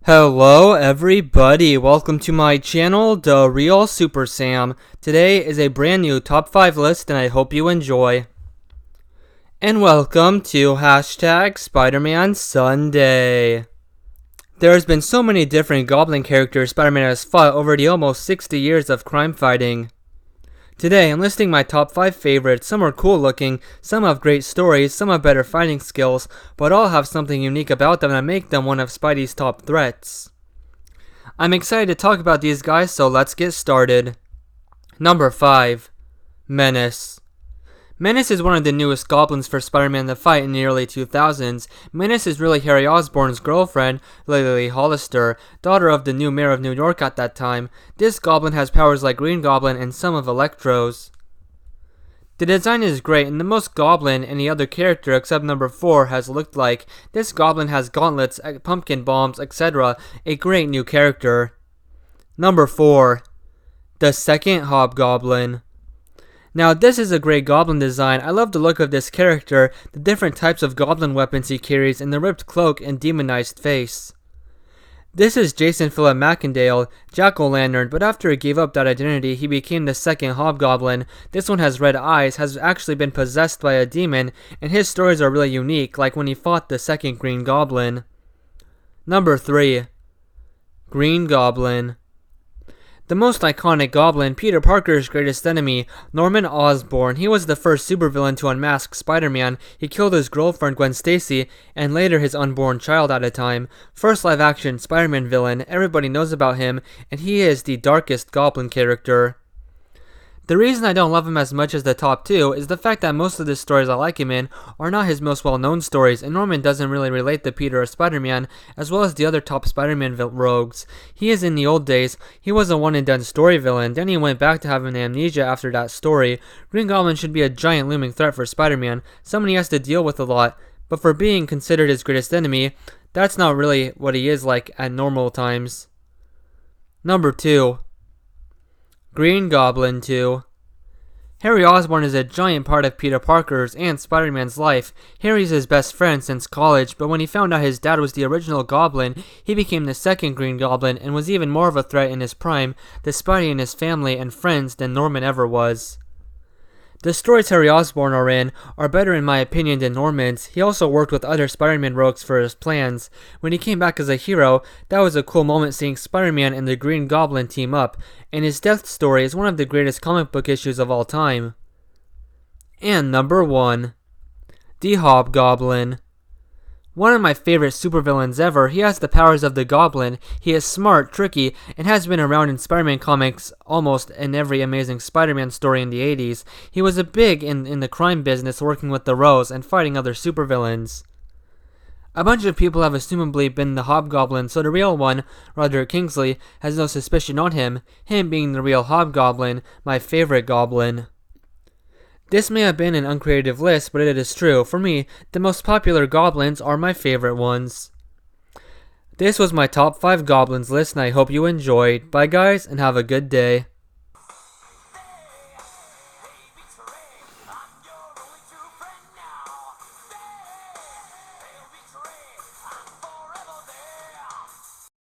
Hello everybody, welcome to my channel, The Real Super Sam. Today is a brand new top 5 list and I hope you enjoy. And welcome to hashtag Spider-Man Sunday. There has been so many different Goblin characters Spider-Man has fought over the almost 60 years of crime fighting. Today, I'm listing my top 5 favorites. Some are cool looking, some have great stories, some have better fighting skills, but all have something unique about them that make them one of Spidey's top threats. I'm excited to talk about these guys, so let's get started. Number 5. Menace. Menace is one of the newest goblins for Spider-Man to fight in the early 2000s. Menace is really Harry Osborn's girlfriend, Lily Hollister, daughter of the new mayor of New York at that time. This goblin has powers like Green Goblin and some of Electro's. The design is great, and the most Goblin any other character except number 4 has looked like. This goblin has gauntlets, pumpkin bombs, etc. A great new character. Number 4. The second Hobgoblin. Now this is a great goblin design. I love the look of this character, the different types of goblin weapons he carries, and the ripped cloak and demonized face. This is Jason Philip Macendale, Jack-o'-lantern, but after he gave up that identity, he became the second Hobgoblin. This one has red eyes, has actually been possessed by a demon, and his stories are really unique, like when he fought the second Green Goblin. Number 3. Green Goblin. The most iconic Goblin, Peter Parker's greatest enemy, Norman Osborn. He was the first supervillain to unmask Spider-Man. He killed his girlfriend Gwen Stacy, and later his unborn child at a time. First live-action Spider-Man villain, everybody knows about him, and he is the darkest Goblin character. The reason I don't love him as much as the top 2 is the fact that most of the stories I like him in are not his most well-known stories, and Norman doesn't really relate to Peter or Spider-Man, as well as the other top Spider-Man rogues. He is in the old days, he was a one-and-done story villain, then he went back to having amnesia after that story. Green Goblin should be a giant looming threat for Spider-Man, someone he has to deal with a lot, but for being considered his greatest enemy, that's not really what he is like at normal times. Number 2. Green Goblin 2. Harry Osborn is a giant part of Peter Parker's and Spider-Man's life. Harry's his best friend since college, but when he found out his dad was the original Goblin, he became the second Green Goblin and was even more of a threat in his prime to Spidey and his family and friends than Norman ever was. The stories Harry Osborn are in are better in my opinion than Norman's. He also worked with other Spider-Man rogues for his plans. When he came back as a hero, that was a cool moment seeing Spider-Man and the Green Goblin team up, and his death story is one of the greatest comic book issues of all time. And number 1. The Hobgoblin. One of my favorite supervillains ever. He has the powers of the Goblin. He is smart, tricky, and has been around in Spider-Man comics almost in every Amazing Spider-Man story in the 80s. He was a big in the crime business, working with the Rose and fighting other supervillains. A bunch of people have assumably been the Hobgoblin, so the real one, Roderick Kingsley, has no suspicion on him being the real Hobgoblin, my favorite Goblin. This may have been an uncreative list, but it is true. For me, the most popular Goblins are my favorite ones. This was my top 5 Goblins list, and I hope you enjoyed. Bye guys, and have a good day.